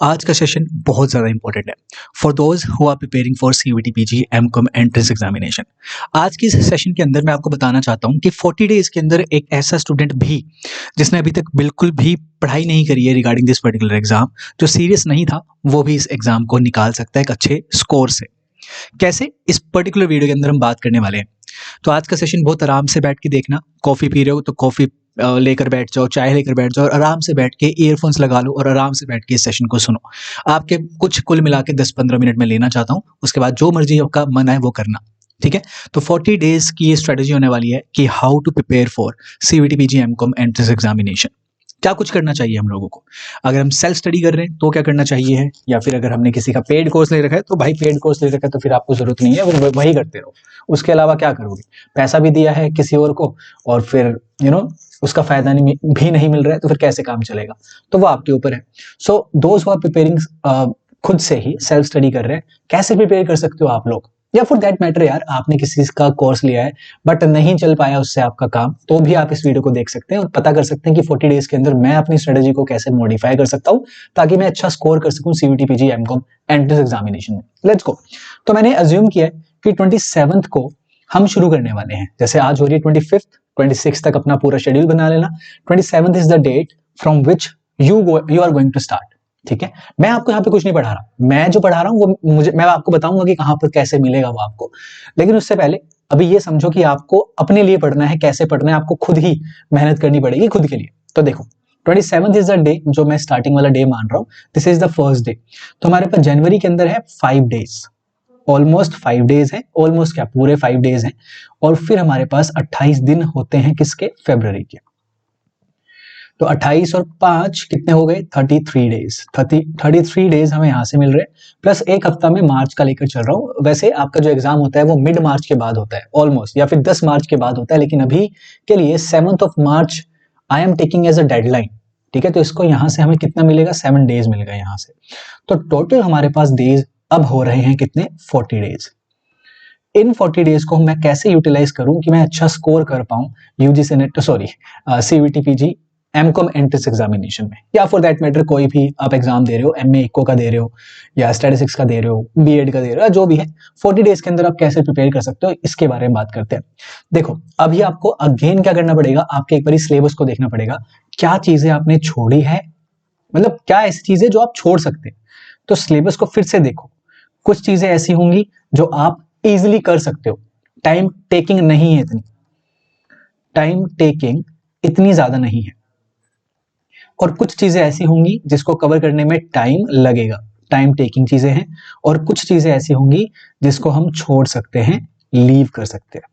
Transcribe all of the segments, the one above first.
आज का सेशन बहुत ज़्यादा इंपॉर्टेंट है for those who are preparing for CUET PG MCom entrance examination. आज की इस सेशन के अंदर मैं आपको बताना चाहता हूं कि 40 डेज के अंदर एक ऐसा स्टूडेंट भी जिसने अभी तक बिल्कुल भी पढ़ाई नहीं करी है रिगार्डिंग दिस पर्टिकुलर एग्जाम, जो सीरियस नहीं था, वो भी इस एग्जाम को निकाल सकता है एक अच्छे स्कोर से। कैसे, इस पर्टिकुलर वीडियो के अंदर हम बात करने वाले हैं। तो आज का सेशन बहुत आराम से बैठ के देखना। कॉफ़ी पी रहे हो तो कॉफ़ी लेकर बैठ जाओ, चाय लेकर बैठ जाओ और आराम से बैठ के ईयरफोन्स लगा लो और आराम से बैठ के इस सेशन को सुनो। आपके कुछ कुल मिला के 10-15 मिनट में लेना चाहता हूँ, उसके बाद जो मर्जी आपका मन है वो करना, ठीक है। तो 40 डेज की ये स्ट्रेटेजी होने वाली है कि how to prepare for CUET PG MCom entrance examination. क्या कुछ करना चाहिए हम लोगों को, अगर हम सेल्फ स्टडी कर रहे हैं तो क्या करना चाहिए है, या फिर अगर हमने किसी का पेड कोर्स ले रखा है तो भाई पेड कोर्स ले रखा है तो फिर आपको जरूरत नहीं है, वो वही करते रहो। उसके अलावा क्या करोगे, पैसा भी दिया है किसी और को और फिर उसका फायदा भी नहीं मिल रहा है तो फिर कैसे काम चलेगा, तो वो आपके ऊपर है। So those who are preparing खुद से ही सेल्फ स्टडी कर रहे हैं, कैसे प्रिपेयर कर सकते हो आप लोग, या फॉर दैट मैटर यार आपने किसी का कोर्स लिया है बट नहीं चल पाया उससे आपका काम, तो भी आप इस वीडियो को देख सकते हैं और पता कर सकते हैं कि 40 डेज के अंदर मैं अपनी स्ट्रेटेजी को कैसे मॉडिफाई कर सकता हूं ताकि मैं अच्छा स्कोर कर सकूं CUET PG MCom entrance examination में। Let's go. तो मैंने अज्यूम किया है कि 27th को हम शुरू करने वाले हैं। जैसे आज हो रही है 25th, 26 तक अपना पूरा शेड्यूल बना लेना। 27th is the date from which you are going to start, ठीक है। मैं आपको यहाँ पे कुछ नहीं पढ़ा रहा, मैं जो पढ़ा रहा हूँ वो मैं आपको बताऊंगा कि कहाँ पर कैसे मिलेगा वो आपको। लेकिन उससे पहले अभी ये समझो कि आपको अपने लिए पढ़ना है, कैसे पढ़ना है, आपको खुद ही मेहनत करनी पड़ेगी खुद के लिए। तो देखो 27th इज द डे जो मैं स्टार्टिंग वाला डे मान रहा हूँ, this is the first day. तो हमारे पास जनवरी के अंदर है 5 डेज, ऑलमोस्ट 5 डेज है, ऑलमोस्ट क्या पूरे 5 डेज हैं। और फिर हमारे पास 28 दिन होते हैं किसके, फेब्रुवरी के। तो 28 और 5 कितने हो गए, 33 डेज। 33 डेज हमें यहाँ से मिल रहे हैं, प्लस एक हफ्ता में मार्च का लेकर चल रहा हूँ। वैसे आपका जो एग्जाम होता है वो मिड मार्च के बाद होता है ऑलमोस्ट, या फिर 10 मार्च के बाद होता है, लेकिन अभी के लिए 7th of March I am taking as a deadline, ठीक है। तो इसको यहाँ से हमें कितना मिलेगा, 7 डेज मिल गए यहाँ से। तो टोटल हमारे पास डेज अब हो रहे हैं कितने, 40 डेज। इन 40 डेज को मैं कैसे यूटिलाइज करूं कि मैं अच्छा स्कोर कर पाऊं UGC NET CUET PG MCom entrance examination में, या फॉर दैट मैटर कोई भी आप एग्जाम दे रहे हो, एमए इको का दे रहे हो या स्टैटिस्टिक्स का दे रहे हो, बीएड का दे रहे हो, जो भी है 40 डेज के अंदर आप कैसे प्रिपेयर कर सकते हो इसके बारे में बात करते हैं। देखो अभी आपको अगेन क्या करना पड़ेगा, आपके एक बार सिलेबस को देखना पड़ेगा, क्या चीजें आपने छोड़ी है, मतलब क्या ऐसी चीजें जो आप छोड़ सकते हैं। तो सिलेबस को फिर से देखो, कुछ चीजें ऐसी होंगी जो आप इजिली कर सकते हो, टाइम टेकिंग नहीं है इतनी, टाइम टेकिंग इतनी ज्यादा नहीं है। और कुछ चीजें ऐसी होंगी जिसको कवर करने में टाइम लगेगा, टाइम टेकिंग चीजें हैं। और कुछ चीजें ऐसी होंगी जिसको हम छोड़ सकते हैं, लीव कर सकते हैं।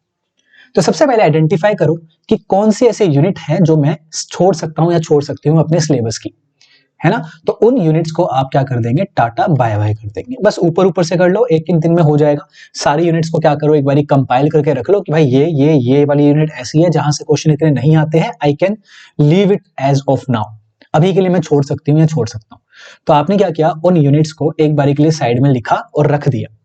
तो सबसे पहले आइडेंटिफाई करो कि कौन सी ऐसे यूनिट है जो मैं छोड़ सकता हूं या छोड़ सकती हूं अपने सिलेबस की, है ना। तो उन यूनिट्स को आप क्या कर देंगे, टाटा बाय बाय कर देंगे। बस ऊपर ऊपर से कर लो, एक दिन में हो जाएगा। सारी यूनिट्स को क्या करो, एक बारी कंपाइल करके रख लो कि भाई ये वाली यूनिट ऐसी है जहां से क्वेश्चन इतने नहीं आते हैं, I can leave it as of now, अभी के लिए मैं छोड़ सकती हूँ या छोड़ सकता हूँ। तो आपने क्या किया, उन यूनिट्स को एक बारी के लिए साइड में लिखा और रख दिया।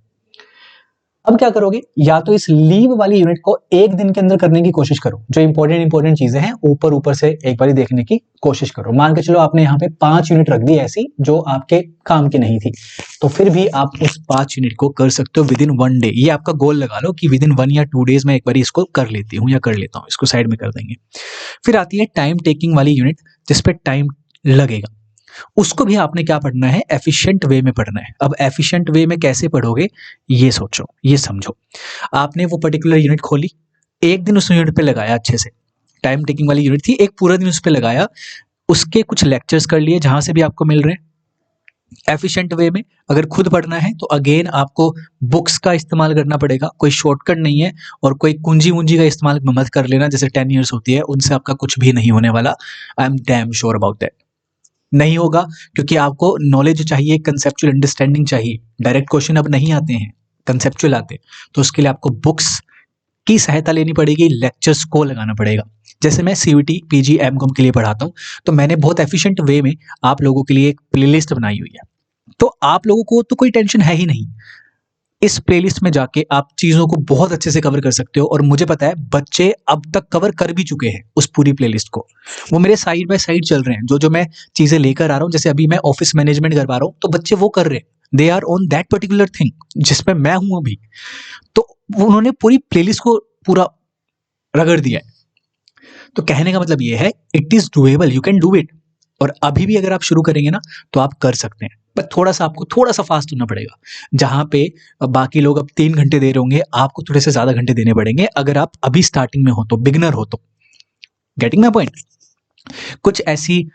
अब क्या करोगे, या तो इस लीव वाली यूनिट को एक दिन के अंदर करने की कोशिश करो, जो इंपॉर्टेंट चीजें हैं ऊपर से एक बारी देखने की कोशिश करो। मान के चलो आपने यहाँ पे 5 यूनिट रख दी ऐसी जो आपके काम की नहीं थी, तो फिर भी आप उस 5 यूनिट को कर सकते हो विद इन 1 डे। ये आपका गोल लगा लो कि विद इन 1 या 2 डेज में एक बारी इसको कर लेती हूँ या कर लेता हूँ, इसको साइड में कर देंगे। फिर आती है टाइम टेकिंग वाली यूनिट जिसपे टाइम लगेगा, उसको भी आपने क्या पढ़ना है, एफिशिएंट वे में पढ़ना है। अब एफिशिएंट वे में कैसे पढ़ोगे, ये सोचो, ये समझो। आपने वो पर्टिकुलर यूनिट खोली, एक दिन उस यूनिट पे लगाया, अच्छे से टाइम टेकिंग वाली यूनिट थी, एक पूरा दिन उस पे लगाया, उसके कुछ लेक्चर्स कर लिए जहां से भी आपको मिल रहे हैं एफिशिएंट वे में। अगर खुद पढ़ना है तो अगेन आपको बुक्स का इस्तेमाल करना पड़ेगा, कोई शॉर्टकट नहीं है। और कोई कुंजी वुंजी का इस्तेमाल मत कर लेना, जैसे 10 ईयर्स होती है, उनसे आपका कुछ भी नहीं होने वाला। I am damn sure about that, नहीं होगा, क्योंकि आपको नॉलेज चाहिए, कंसेप्चुअल अंडरस्टैंडिंग चाहिए। डायरेक्ट क्वेश्चन अब नहीं आते हैं, कंसेप्चुअल आते हैं, तो उसके लिए आपको बुक्स की सहायता लेनी पड़ेगी, लेक्चर्स को लगाना पड़ेगा। जैसे मैं सीयूईटी पीजी एमकॉम के लिए पढ़ाता हूँ, तो मैंने बहुत एफिशिएंट वे में आप लोगों के लिए एक प्लेलिस्ट बनाई हुई है, तो आप लोगों को तो कोई टेंशन है ही नहीं। इस प्लेलिस्ट में जाके आप चीज़ों को बहुत अच्छे से कवर कर सकते हो और मुझे पता है बच्चे अब तक कवर कर भी चुके हैं उस पूरी प्लेलिस्ट को। वो मेरे साइड बाय साइड चल रहे हैं, जो मैं चीज़ें लेकर आ रहा हूँ, जैसे अभी मैं ऑफिस मैनेजमेंट करवा रहा हूँ, तो बच्चे वो कर रहे हैं। They are on that particular thing जिसमें मैं हूँ अभी। तो उन्होंने पूरी प्लेलिस्ट को पूरा रगड़ दिया है। तो कहने का मतलब ये है, it is doable, you can do it. और अभी भी अगर आप शुरू करेंगे ना तो आप कर सकते हैं, बट थोड़ा-सा आपको थोड़ा-सा फास्ट होना पड़ेगा। जहाँ पे बाकी लोग अब 3 घंटे दे रहे होंगे, आपको थोड़े से ज़्यादा घंटे देने पड़ेंगे अगर आप अभी स्टार्टिंग में हो तो, बिगिनर हो तो। Getting my point? कुछ ऐसी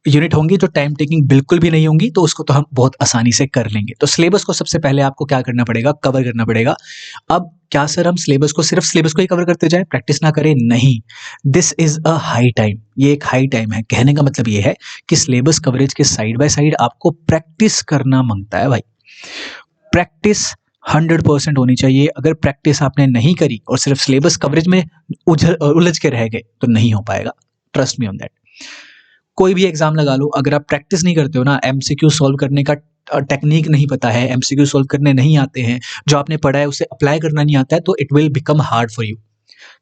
यूनिट होंगी जो टाइम टेकिंग बिल्कुल भी नहीं होंगी, तो उसको तो हम बहुत आसानी से कर लेंगे। तो सिलेबस को सबसे पहले आपको क्या करना पड़ेगा? कवर करना पड़ेगा। अब क्या सर हम सिलेबस को सिर्फ सिलेबस को ही कवर करते जाएँ, प्रैक्टिस ना करें? नहीं। This is a high time, ये एक हाई टाइम है। कहने का मतलब ये है कि सिलेबस कवरेज के साइड बाय साइड आपको प्रैक्टिस करना माँगता है भाई। प्रैक्टिस 100% होनी चाहिए। अगर प्रैक्टिस आपने नहीं करी और सिर्फ सिलेबस कवरेज में उलझ के रह गए, तो नहीं हो पाएगा। Trust me on that. कोई भी एग्जाम लगा लो, अगर आप प्रैक्टिस नहीं करते हो ना, एमसीक्यू सॉल्व करने का टेक्निक नहीं पता है, एमसीक्यू सॉल्व करने नहीं आते हैं, जो आपने पढ़ा है उसे अप्लाई करना नहीं आता है, तो it will become hard for you.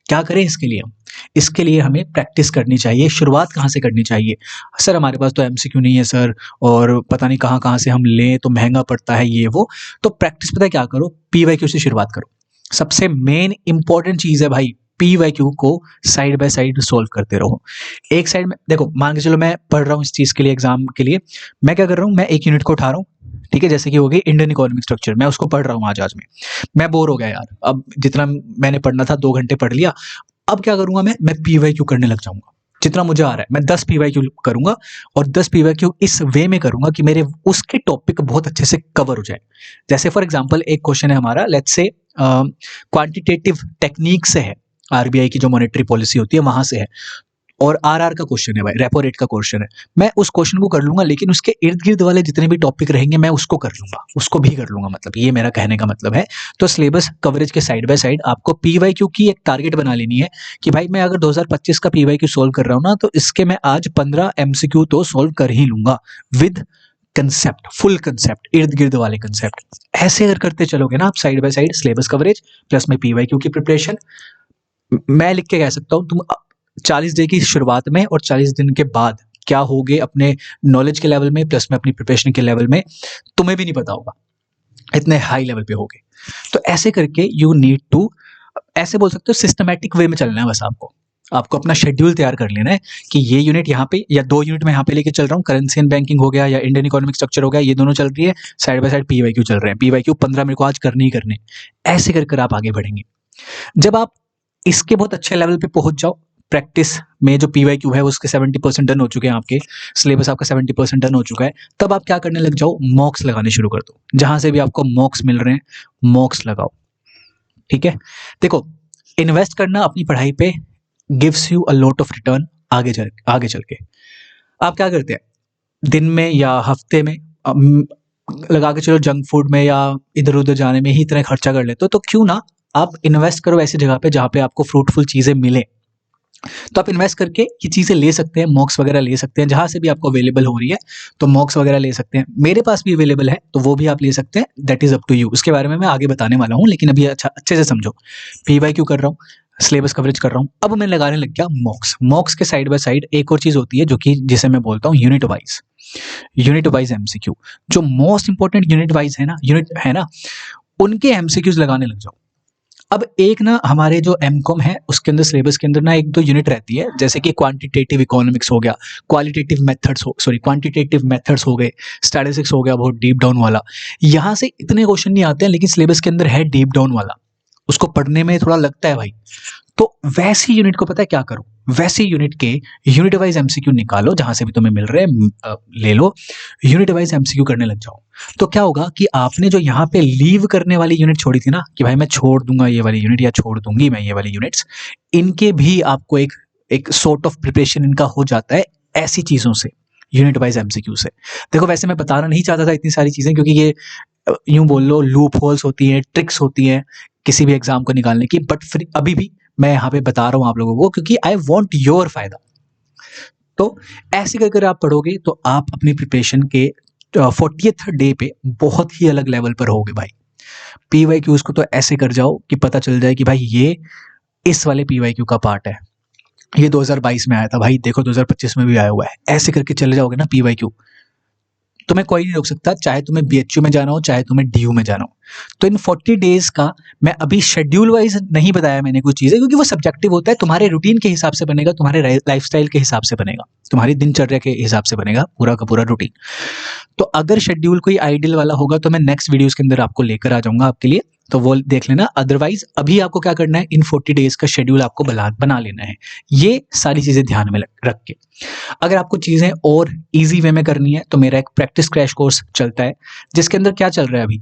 क्या करें इसके लिए हम? इसके लिए हमें प्रैक्टिस करनी चाहिए। शुरुआत कहाँ से करनी चाहिए? सर हमारे पास तो एमसीक्यू नहीं है सर, और पता नहीं कहाँ-कहाँ से हम लें, तो महँगा पड़ता है ये वो। तो प्रैक्टिस पता है क्या करो? पीवाईक्यू से शुरुआत करो। सबसे मेन इंपॉर्टेंट चीज़ है भाई, पीवाईक्यू को साइड बाय साइड सॉल्व करते रहो। एक साइड में देखो, मान के चलो मैं पढ़ रहा हूँ इस चीज़ के लिए, एग्ज़ाम के लिए, मैं क्या कर रहा हूँ, मैं एक यूनिट को उठा रहा हूँ, ठीक है? जैसे कि हो गई इंडियन इकोनॉमिक स्ट्रक्चर, मैं उसको पढ़ रहा हूँ आज में। मैं बोर हो गया यार, अब जितना मैंने पढ़ना था 2 घंटे पढ़ लिया, अब क्या करूँगा मैं पीवाईक्यू करने लग जाऊँगा। जितना मुझे आ रहा है, मैं 10 पीवाईक्यू करूँगा और 10 पीवाईक्यू इस वे में करूँगा कि मेरे उसके टॉपिक बहुत अच्छे से कवर हो जाए। जैसे फॉर एग्ज़ाम्पल एक क्वेश्चन है हमारा, लेट्स से क्वांटिटेटिव टेक्नीक से है, आरबीआई की जो मॉनेटरी पॉलिसी होती है वहाँ से है, और आरआर का क्वेश्चन है भाई, रेपो रेट का क्वेश्चन है। मैं उस क्वेश्चन को कर लूँगा, लेकिन उसके इर्द-गिर्द वाले जितने भी टॉपिक रहेंगे मैं उसको कर लूँगा, उसको भी कर लूँगा, मतलब ये मेरा कहने का मतलब है। तो सिलेबस कवरेज के साइड बाय साइड आपको पीवाईक्यू की एक टारगेट बना लेनी है कि भाई मैं अगर 2025 का पीवाईक्यू सॉल्व कर रहा हूँ ना, तो इसके मैं आज 15 एमसीक्यू तो सॉल्व कर ही लूँगा विद कंसेप्ट, फुल कंसेप्ट, इर्द-गिर्द वाले कंसेप्ट। ऐसे अगर करते चलोगे ना आप side by side, syllabus coverage plus में पीवाईक्यू की प्रिपरेशन, मैं लिख के कह सकता हूँ तुम 40 डे की शुरुआत में और 40 दिन के बाद क्या होगे अपने नॉलेज के लेवल में प्लस में अपनी प्रिपरेशन के लेवल में, तुम्हें भी नहीं पता होगा, इतने हाई लेवल पे होगे। तो ऐसे करके यू नीड टू, ऐसे बोल सकते हो सिस्टमैटिक वे में चलना है बस आपको। आपको अपना शेड्यूल तैयार कर लेना है कि ये यूनिट यहाँ पे या 2 यूनिट मैं यहाँ पे लेके चल रहा हूँ, करेंसी एंड बैंकिंग हो गया या इंडियन इकोनॉमिक स्ट्रक्चर हो गया, ये दोनों चल रही है, साइड बाय साइड पीवाईक्यू चल रहे हैं। पीवाईक्यू 15 मेरे को आज करने ही करने। ऐसे कर आप आगे बढ़ेंगे। जब आप इसके बहुत अच्छे लेवल पे पहुंच जाओ, प्रैक्टिस में जो पीवाईक्यू है उसके 70% डन हो चुके हैं, आपके सिलेबस आपका 70% डन हो चुका है, तब आप क्या करने लग जाओ, मॉक्स लगाने शुरू कर दो। जहां से भी आपको मॉक्स मिल रहे हैं, मॉक्स लगाओ, ठीक है? देखो, इन्वेस्ट करना अपनी पढ़ाई पे gives you a lot of return आगे चल के। आप क्या करते हैं, दिन में या हफ्ते में लगा के चलो जंक फूड में या इधर उधर जाने में ही इतना खर्चा कर लेते हो, तो क्यों ना आप इन्वेस्ट करो ऐसी जगह पे जहाँ पे आपको फ्रूटफुल चीज़ें मिले। तो आप इन्वेस्ट करके ये चीज़ें ले सकते हैं, मॉक्स वगैरह ले सकते हैं, जहाँ से भी आपको अवेलेबल हो रही है, तो मॉक्स वगैरह ले सकते हैं। मेरे पास भी अवेलेबल है, तो वो भी आप ले सकते हैं, that is up to you. उसके बारे में मैं आगे बताने वाला हूँ, लेकिन अभी अच्छे से समझो। पीवाईक्यू कर रहा हूँ, सिलेबस कवरेज कर रहा हूँ, अब मैं लगाने लग गया मॉक्स। मॉक्स के साइड बाय साइड एक और चीज़ होती है जो कि जिसे मैं बोलता हूँ यूनिट वाइज एमसीक्यू। जो मोस्ट इंपॉर्टेंट यूनिट है ना, उनके एमसीक्यूज लगाने लग जाओ। अब एक ना हमारे जो एमकॉम है उसके अंदर सिलेबस के अंदर ना 1-2 यूनिट रहती है, जैसे कि क्वांटिटेटिव इकोनॉमिक्स हो गया, क्वांटिटेटिव मेथड्स हो गए, स्टैटिस्टिक्स हो गया बहुत डीप डाउन वाला। यहाँ से इतने क्वेश्चन नहीं आते हैं, लेकिन सिलेबस के अंदर है डीप डाउन वाला, उसको पढ़ने में थोड़ा लगता है भाई। तो वैसी यूनिट को पता है क्या करो, वैसी यूनिट के यूनिट वाइज एमसीक्यू निकालो, जहां से भी तुम्हें मिल रहे हैं ले लो, यूनिट वाइज एमसीक्यू करने लग जाओ। तो क्या होगा कि आपने जो यहाँ पे लीव करने वाली यूनिट छोड़ी थी ना, कि भाई मैं छोड़ दूंगा ये वाली यूनिट या छोड़ दूंगी मैं ये वाली यूनिट्स, इनके भी आपको एक सॉर्ट ऑफ प्रिपरेशन इनका हो जाता है ऐसी चीजों से, यूनिट वाइज एमसीक्यू से। देखो वैसे मैं बताना नहीं चाहता था इतनी सारी चीजें, क्योंकि ये यूं बोल लो लूप होल्स होती हैं, ट्रिक्स होती हैं किसी भी एग्जाम को निकालने की, बट फिर अभी भी मैं यहाँ पे बता रहा हूँ आप लोगों को, क्योंकि आई वॉन्ट योर फायदा। तो ऐसे कर आप पढ़ोगे तो आप अपनी प्रिपरेशन के 40th डे पे बहुत ही अलग लेवल पर होगे भाई। PYQs को तो ऐसे कर जाओ कि पता चल जाए कि भाई ये इस वाले PYQ का पार्ट है, ये 2022 में आया था, भाई देखो 2025 में भी आया हुआ है। ऐसे करके चले जाओगे ना PYQ, तुम्हें कोई नहीं रोक सकता, चाहे तुम्हें BHU में जाना हो, चाहे तुम्हें DU में जाना हो। तो इन 40 डेज का मैं अभी शेड्यूल वाइज नहीं बताया मैंने कुछ चीज़ें, क्योंकि वो सब्जेक्टिव होता है, तुम्हारे रूटीन के हिसाब से बनेगा, तुम्हारे लाइफस्टाइल के हिसाब से बनेगा, तुम्हारी दिनचर्या के हिसाब से बनेगा पूरा का पूरा रूटीन। तो अगर शेड्यूल कोई आइडियल वाला होगा तो मैं नेक्स्ट वीडियोस के अंदर आपको लेकर आ जाऊंगा आपके लिए, तो वो देख लेना। अदरवाइज अभी आपको क्या करना है, इन 40 डेज का शेड्यूल आपको बना लेना है, ये सारी चीजें ध्यान में रख के। अगर आपको चीजें और इजी वे में करनी है तो मेरा एक प्रैक्टिस क्रैश कोर्स चलता है, जिसके अंदर क्या चल रहा है अभी,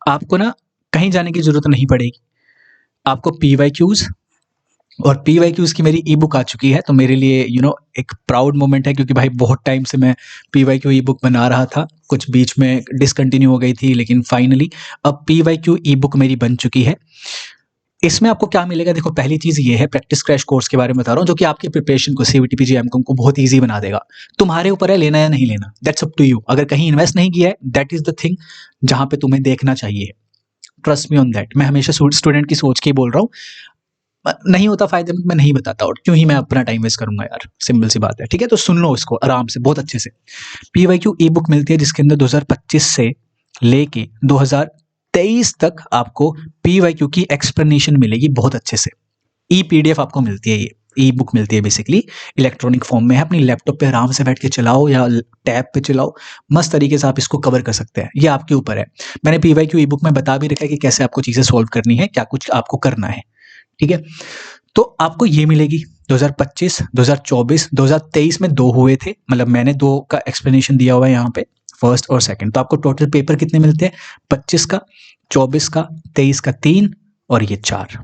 आपको ना कहीं जाने की जरूरत नहीं पड़ेगी, आपको PYQs और PYQs की मेरी ई बुक आ चुकी है, तो मेरे लिए एक प्राउड मोमेंट है, क्योंकि भाई बहुत टाइम से मैं PYQ ई बुक बना रहा था, कुछ बीच में डिसकंटिन्यू हो गई थी, लेकिन फाइनली अब PYQ ई बुक मेरी बन चुकी है। इसमें आपको क्या मिलेगा, देखो पहली चीज ये है, प्रैक्टिस क्रैश कोर्स के बारे में बता रहा हूँ, जो कि आपकी प्रिपरेशन को CVT PG MCOM को बहुत ईजी बना देगा। तुम्हारे ऊपर है लेना या नहीं लेना, दैट्स अप टू यू। अगर कहीं इन्वेस्ट नहीं किया है, दैट इज द थिंग जहां पे तुम्हें देखना चाहिए, ट्रस्ट मी ऑन दैट। मैं हमेशा स्टूडेंट की सोच के ही बोल रहा हूँ, नहीं होता फायदे में मैं नहीं बताता, और क्यों ही मैं अपना टाइम वेस्ट करूंगा यार, सिंपल सी बात है, ठीक है। तो सुन लो इसको आराम से, बहुत अच्छे से। PYQ ई बुक मिलती है, जिसके अंदर 2025 से लेके 2023 तक आपको PYQ की एक्सप्लेनेशन मिलेगी बहुत अच्छे से। PDF आपको मिलती है, ये ई बुक मिलती है, बेसिकली इलेक्ट्रॉनिक फॉर्म में है, अपनी लैपटॉप पे आराम से बैठ के चलाओ या टैब पे चलाओ, मस्त तरीके से आप इसको कवर कर सकते हैं, ये आपके ऊपर है। मैंने PYQ ई बुक में बता भी रखा है कि कैसे आपको चीजें सॉल्व करनी है, क्या कुछ आपको करना है, ठीक है। तो आपको ये मिलेगी 2025, 2024, 2023 में 2 हुए थे, मतलब मैंने 2 का एक्सप्लेनेशन दिया हुआ है यहाँ पे, फर्स्ट और सेकंड। तो आपको टोटल पेपर कितने मिलते हैं, 25 का, 24 का, 23 का 3 और ये 4,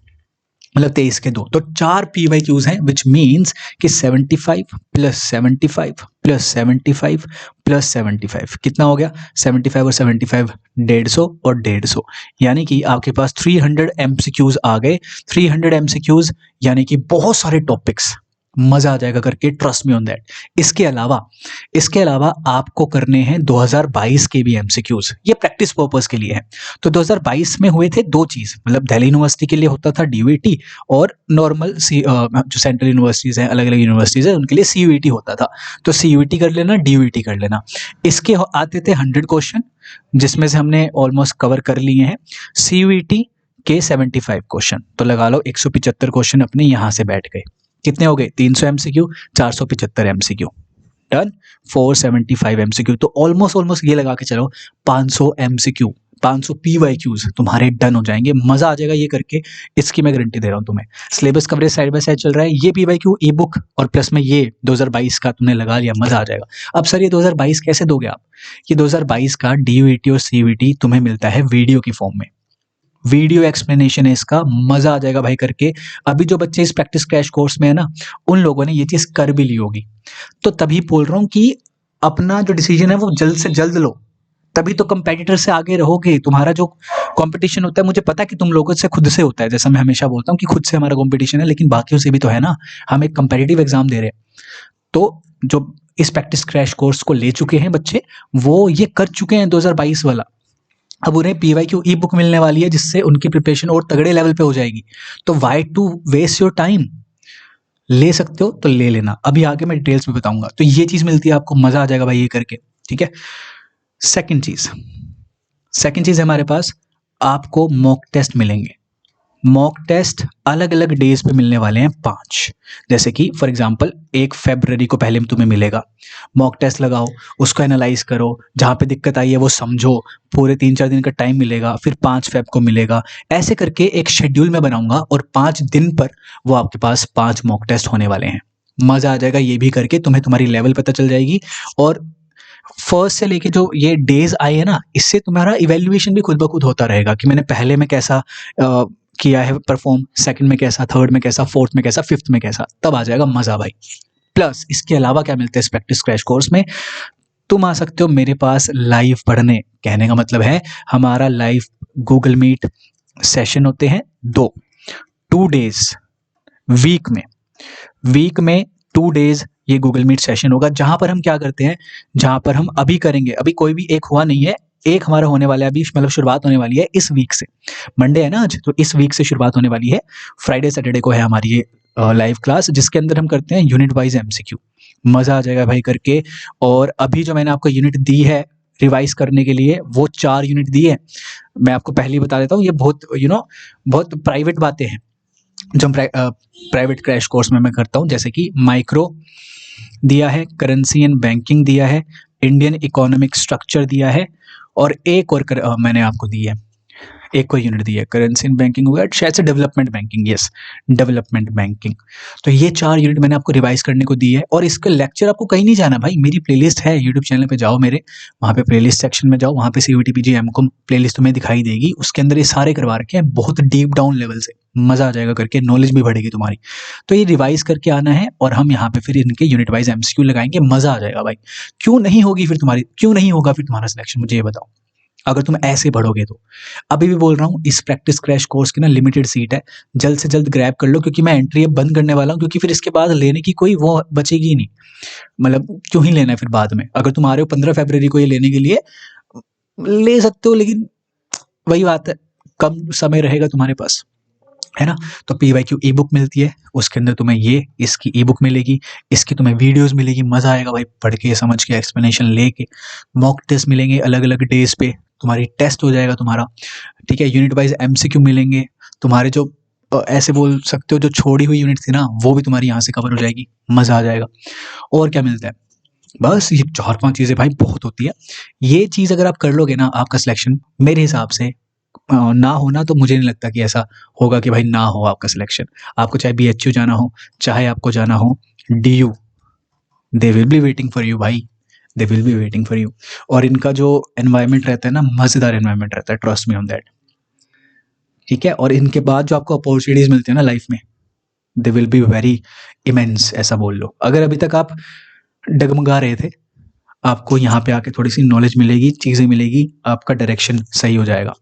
मतलब 23 के 2, तो 4 PYQs हैं, विच मीन्स कि 75 प्लस 75 प्लस 75 प्लस 75 कितना हो गया, 75 और 75 150 और 150, यानी कि आपके पास 300 MCQs आ गए। 300 MCQs यानी कि बहुत सारे टॉपिक्स, मजा आ जाएगा करके, ट्रस्ट मी ऑन दैट। इसके अलावा आपको करने हैं 2022 के भी MCQs, ये प्रैक्टिस पर्पस के लिए है। तो 2022 में हुए थे 2 चीज, मतलब दिल्ली यूनिवर्सिटी के लिए होता था DUET, और नॉर्मल जो सेंट्रल यूनिवर्सिटीज हैं, अलग अलग यूनिवर्सिटीज हैं, उनके लिए CUET होता था। तो CUET कर लेना, DUET कर लेना। इसके आते थे 100 क्वेश्चन, जिसमें से हमने ऑलमोस्ट कवर कर लिए हैं। CUET के 75 क्वेश्चन, तो लगा लो 175 क्वेश्चन अपने यहाँ से बैठ गए। कितने हो गए, 300 MCQ, 475 MCQ, डन। 475 MCQ, तो ऑलमोस्ट ये लगा के चलो 500 MCQ, 500 PYQs तुम्हारे डन हो जाएंगे। मजा आ जाएगा ये करके, इसकी मैं गारंटी दे रहा हूँ तुम्हें। Syllabus coverage side by side चल रहा है, ये PYQ ई बुक और प्लस में ये 2022 का तुमने लगा लिया, मजा आ जाएगा। अब सर ये 2022 कैसे दोगे आप, ये 2022 का DUET और CUET तुम्हें मिलता है वीडियो की फॉर्म में, वीडियो एक्सप्लेनेशन है इसका, मजा आ जाएगा भाई करके। अभी जो बच्चे इस प्रैक्टिस क्रैश कोर्स में है ना, उन लोगों ने ये चीज कर भी ली होगी, तो तभी बोल रहा हूँ कि अपना जो डिसीजन है वो जल्द से जल्द लो, तभी तो कंपेटिटर से आगे रहोगे। तुम्हारा जो कंपटीशन होता है, मुझे पता है कि तुम लोगों से खुद से होता है, जैसा मैं हमेशा बोलता हूँ कि खुद से हमारा कंपटीशन है, लेकिन बाकियों से भी तो है ना, हम एक कंपेटिटिव एग्जाम दे रहे हैं। तो जो इस प्रैक्टिस क्रैश कोर्स को ले चुके हैं बच्चे, वो ये कर चुके हैं 2022 वाला, अब उन्हें PYQ ई बुक मिलने वाली है, जिससे उनकी प्रिपरेशन और तगड़े लेवल पे हो जाएगी। तो why to waste your time, ले सकते हो तो ले लेना, अभी आगे मैं डिटेल्स में बताऊंगा। तो ये चीज मिलती है आपको, मजा आ जाएगा भाई ये करके, ठीक है। सेकंड चीज है हमारे पास, आपको मॉक टेस्ट मिलेंगे। मॉक टेस्ट अलग अलग डेज पे मिलने वाले हैं 5, जैसे कि फॉर एग्जांपल 1 फरवरी को पहले तुम्हें मिलेगा, मॉक टेस्ट लगाओ, उसको एनालाइज करो, जहाँ पे दिक्कत आई है वो समझो, पूरे 3-4 दिन का टाइम मिलेगा, फिर 5 फेब को मिलेगा। ऐसे करके एक शेड्यूल में बनाऊंगा, और 5 दिन पर वो आपके पास 5 मॉक टेस्ट होने वाले हैं। मजा आ जाएगा ये भी करके, तुम्हें तुम्हारी लेवल पता चल जाएगी। और फर्स्ट से लेके जो ये डेज आए हैं ना, इससे तुम्हारा इवेल्युएशन भी खुद ब खुद होता रहेगा कि मैंने पहले में कैसा किया है परफॉर्म, सेकंड में कैसा, थर्ड में कैसा, फोर्थ में कैसा, फिफ्थ में कैसा, तब आ जाएगा मजा भाई। प्लस इसके अलावा क्या मिलता है इस प्रैक्टिस क्रैश कोर्स में, तुम आ सकते हो मेरे पास लाइव पढ़ने। कहने का मतलब है हमारा लाइव गूगल मीट सेशन होते हैं 2 डेज वीक में 2 डेज ये गूगल मीट सेशन होगा, जहां पर हम क्या करते हैं, जहां पर हम अभी करेंगे, अभी कोई भी एक हुआ नहीं है, एक हमारा होने वाला है अभी, मतलब शुरुआत होने वाली है इस वीक से। मंडे है ना आज, तो इस वीक से शुरुआत होने वाली है। फ्राइडे सैटरडे को है हमारी ये लाइव क्लास, जिसके अंदर हम करते हैं यूनिट वाइज एमसीक्यू। मज़ा आ जाएगा भाई करके। और अभी जो मैंने आपको यूनिट दी है रिवाइज करने के लिए, वो 4 यूनिट दी है। मैं आपको पहले ही बता देता हूँ, ये बहुत बहुत प्राइवेट बातें हैं जो हम प्राइवेट क्रैश कोर्स में मैं करता हूँ। जैसे कि माइक्रो दिया है, करेंसी एंड बैंकिंग दिया है, इंडियन इकोनॉमिक स्ट्रक्चर दिया है, और एक और मैंने आपको दी है, एक और यूनिट दी है, करेंसी एंड बैंकिंग हो गया, शायद से development banking, yes development banking. तो ये 4 यूनिट मैंने आपको रिवाइज करने को दी है। और इसका लेक्चर आपको कहीं नहीं जाना भाई, मेरी प्लेलिस्ट है यूट्यूब चैनल पे, जाओ मेरे वहाँ पे प्लेलिस्ट सेक्शन में जाओ, वहाँ पे सीयूईटी पीजी एमकॉम प्लेलिस्ट तुम्हें दिखाई देगी, उसके अंदर ये सारे करवा रखे हैं बहुत डीप डाउन लेवल से। मज़ा आ जाएगा करके, नॉलेज भी बढ़ेगी तुम्हारी। तो ये रिवाइज करके आना है, और हम यहाँ पे फिर इनके यूनिट वाइज एमसीक्यू लगाएंगे। मज़ा आ जाएगा भाई। क्यों नहीं होगी फिर तुम्हारी, क्यों नहीं होगा फिर तुम्हारा सिलेक्शन, मुझे ये बताओ, अगर तुम ऐसे पढ़ोगे तो। अभी भी बोल रहा हूँ, इस प्रैक्टिस क्रैश कोर्स की ना लिमिटेड सीट है, जल्द से जल्द ग्रैब कर लो, क्योंकि मैं एंट्री अब बंद करने वाला हूँ, क्योंकि फिर इसके बाद लेने की कोई वो बचेगी ही नहीं। मतलब क्यों ही लेना है फिर बाद में, अगर तुम आ रहे हो 15 फरवरी को ये लेने के लिए, ले सकते हो, लेकिन वही बात है, कम समय रहेगा तुम्हारे पास, है ना। तो पीवाईक्यू ई बुक मिलती है, उसके अंदर तुम्हें ये इसकी ई बुक मिलेगी, इसकी तुम्हें वीडियोस मिलेगी। मज़ा आएगा भाई पढ़ के, समझ के, एक्सप्लेनेशन लेके। मॉक टेस्ट मिलेंगे अलग अलग डेज पे, तुम्हारी टेस्ट हो जाएगा तुम्हारा, ठीक है। यूनिट वाइज एमसीक्यू मिलेंगे तुम्हारे, जो ऐसे बोल सकते हो जो छोड़ी हुई यूनिट थी ना, वो भी तुम्हारी यहाँ से कवर हो जाएगी। मज़ा आ जाएगा। और क्या मिलता है, बस ये 4-5 चीज़ें भाई बहुत होती है। ये चीज़ अगर आप कर लोगे ना, आपका सिलेक्शन मेरे हिसाब से ना होना, तो मुझे नहीं लगता कि ऐसा होगा कि भाई ना हो आपका सिलेक्शन। आपको चाहे बीएचयू जाना हो, चाहे आपको जाना हो DU, they will be waiting for you भाई, they will be waiting for you. और इनका जो एनवायरनमेंट रहता है ना, मज़ेदार एनवायरनमेंट रहता है, ट्रस्ट मी ऑन दैट, ठीक है। और इनके बाद जो आपको अपॉर्चुनिटीज़ मिलती है ना लाइफ में, दे विल बी वेरी इमेंस, ऐसा बोल लो। अगर अभी तक आप डगमगा रहे थे, आपको यहाँ पे आके थोड़ी सी नॉलेज मिलेगी, चीज़ें मिलेगी, आपका डायरेक्शन सही हो जाएगा।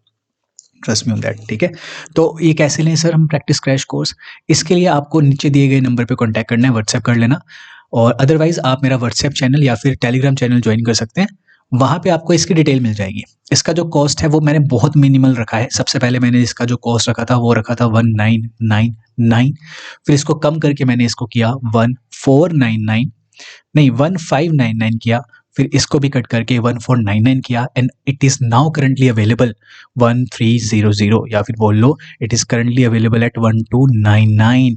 ट्रस्ट मी ऑन दैट, ठीक है। तो ये कैसे लें सर हम प्रैक्टिस क्रैश कोर्स, इसके लिए आपको नीचे दिए गए नंबर पे कांटेक्ट करना है, व्हाट्सएप कर लेना। और अदरवाइज आप मेरा व्हाट्सएप चैनल या फिर टेलीग्राम चैनल ज्वाइन कर सकते हैं, वहाँ पे आपको इसकी डिटेल मिल जाएगी। इसका जो कॉस्ट है वो मैंने बहुत मिनिमल रखा है। सबसे पहले मैंने इसका जो कॉस्ट रखा था वो रखा था 1999, फिर इसको कम करके मैंने इसको किया 1499, नहीं 1599 किया, फिर इसको भी कट करके 1499 किया, and it is now currently available 1300, या फिर बोल लो it is currently available at 1299।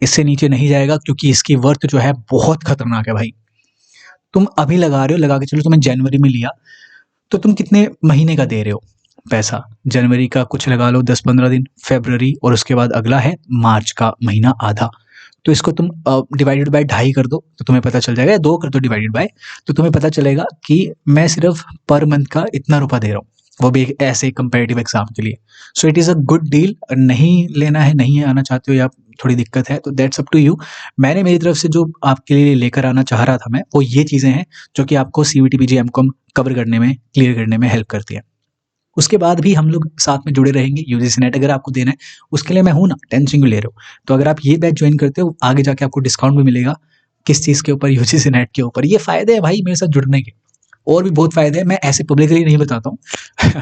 इससे नीचे नहीं जाएगा, क्योंकि इसकी वर्थ जो है बहुत खतरनाक है भाई। तुम अभी लगा रहे हो, लगा के चलो तुमने जनवरी में लिया, तो तुम कितने महीने का दे रहे हो पैसा? जनवरी का कुछ लगा लो 10-15 दिन, फेब्रवरी, और उसके बाद अगला है मार्च का महीना आधा। तो इसको तुम डिवाइडेड बाय 2.5 कर दो, तो तुम्हें पता चल जाएगा, 2 कर दो डिवाइडेड बाय, तो तुम्हें पता चलेगा कि मैं सिर्फ पर मंथ का इतना रुपया दे रहा हूँ, वो भी एक ऐसे कंपेरेटिव एग्जाम के लिए। So it is a good deal. नहीं लेना है, नहीं आना चाहते हो, या थोड़ी दिक्कत है, तो दैट्स अप टू यू। मैंने मेरी तरफ से जो आपके लिए लेकर आना चाह रहा था मैं, वो ये चीज़ें हैं जो कि आपको सीयूईटी पीजी एमकॉम कवर करने में, क्लियर करने में हेल्प करती है। उसके बाद भी हम लोग साथ में जुड़े रहेंगे। यूजीसी नेट अगर आपको देना है, उसके लिए मैं हूँ ना, टेंशन क्यों ले रहे हो। तो अगर आप ये बैच ज्वाइन करते हो, आगे जाके आपको डिस्काउंट भी मिलेगा। किस चीज़ के ऊपर? यूजीसी नेट के ऊपर। ये फ़ायदे हैं भाई मेरे साथ जुड़ने के, और भी बहुत फ़ायदे हैं, मैं ऐसे पब्लिकली नहीं बताता हूँ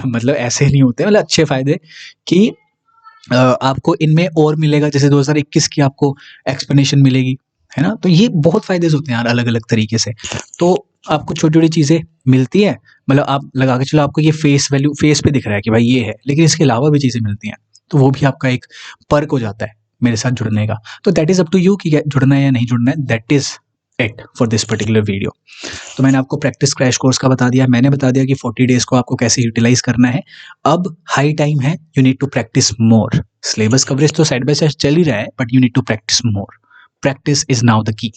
मतलब ऐसे नहीं होते, मतलब अच्छे फ़ायदे कि आपको इनमें और मिलेगा। जैसे 2021 की आपको एक्सप्लेनेशन मिलेगी, है ना। तो ये बहुत फ़ायदे होते हैं यार, अलग अलग तरीके से। तो आपको छोटी छोटी चीज़ें मिलती हैं, मतलब आप लगा के चलो, आपको ये फेस वैल्यू फेस पे दिख रहा है कि भाई ये है, लेकिन इसके अलावा भी चीज़ें मिलती हैं, तो वो भी आपका एक पर्क हो जाता है मेरे साथ जुड़ने का। तो that is up to you कि जुड़ना है या नहीं जुड़ना है, that is it for this particular video. तो मैंने आपको प्रैक्टिस क्रैश कोर्स का बता दिया, मैंने बता दिया कि 40 डेज़ को आपको कैसे यूटिलाइज़ करना है। अब हाई टाइम है, you need to practise more. Syllabus coverage तो साइड बाय साइड चल ही रहा है, but you need to practise more. Practice is now the key.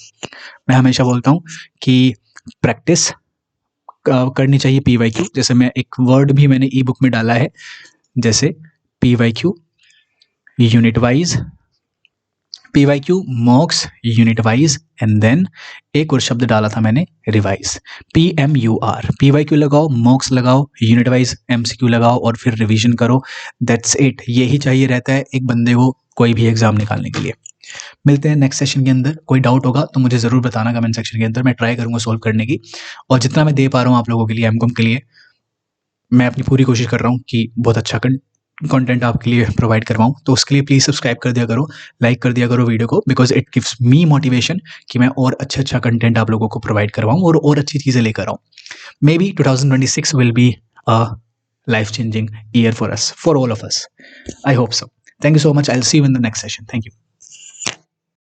मैं हमेशा बोलता हूँ कि प्रैक्टिस करनी चाहिए पीवाईक्यू। जैसे मैं एक वर्ड भी मैंने ई बुक में डाला है, जैसे PYQ unit wise, PYQ mocks unit wise, and then एक और शब्द डाला था मैंने, रिवाइज। PMUR, पीवाईक्यू लगाओ, मॉक्स लगाओ, यूनिट वाइज एमसीक्यू लगाओ, और फिर रिवीजन करो। That's it. यही चाहिए रहता है एक बंदे को कोई भी एग्जाम निकालने के लिए। मिलते हैं नेक्स्ट सेशन के अंदर। कोई डाउट होगा तो मुझे ज़रूर बताना कमेंट सेक्शन के अंदर, मैं ट्राई करूँगा सोल्व करने की, और जितना मैं दे पा रहा हूँ आप लोगों के लिए, एमकॉम के लिए, मैं अपनी पूरी कोशिश कर रहा हूँ कि बहुत अच्छा कंटेंट आपके लिए प्रोवाइड करवाऊँ। तो उसके लिए प्लीज़ सब्सक्राइब कर दिया करो, लाइक कर दिया करो वीडियो को, because it gives me motivation कि मैं और अच्छा कंटेंट आप लोगों को प्रोवाइड करवाऊँ और अच्छी चीज़ें लेकर आऊँ। Maybe 2026 will be a life changing year for us, for all of us. I hope so. Thank you so much. I'll see you in the next session. Thank you.